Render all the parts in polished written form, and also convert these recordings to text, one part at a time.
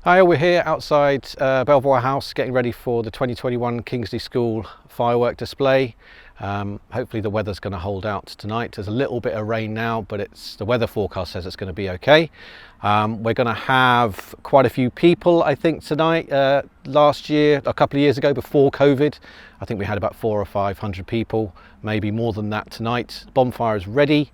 Hi, we're here outside Belvoir House getting ready for the 2021 Kingsley School firework display. Hopefully the weather's going to hold out tonight. There's a little bit of rain now, but the weather forecast says it's going to be okay. We're going to have quite a few people, I think, tonight. Last year, a couple of years ago, before COVID, I think we had about 400 or 500 people, maybe more than that tonight. Bonfire is ready,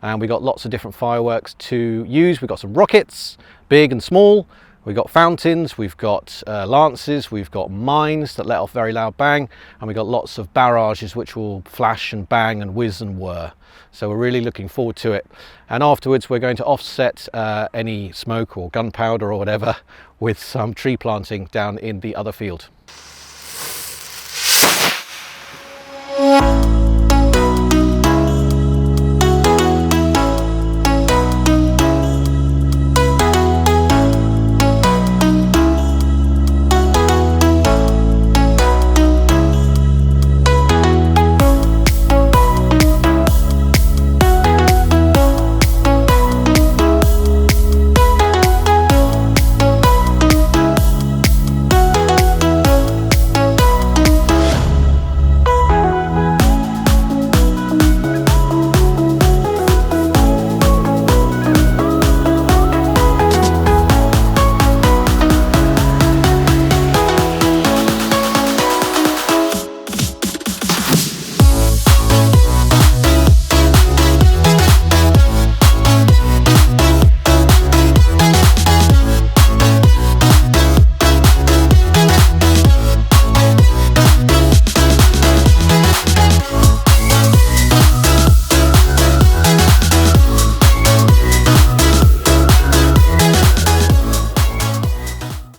and we got lots of different fireworks to use. We've got some rockets, big and small. We've got fountains, we've got lances, we've got mines that let off very loud bang, and we've got lots of barrages which will flash and bang and whiz and whir. So we're really looking forward to it. And afterwards we're going to offset any smoke or gunpowder or whatever with some tree planting down in the other field.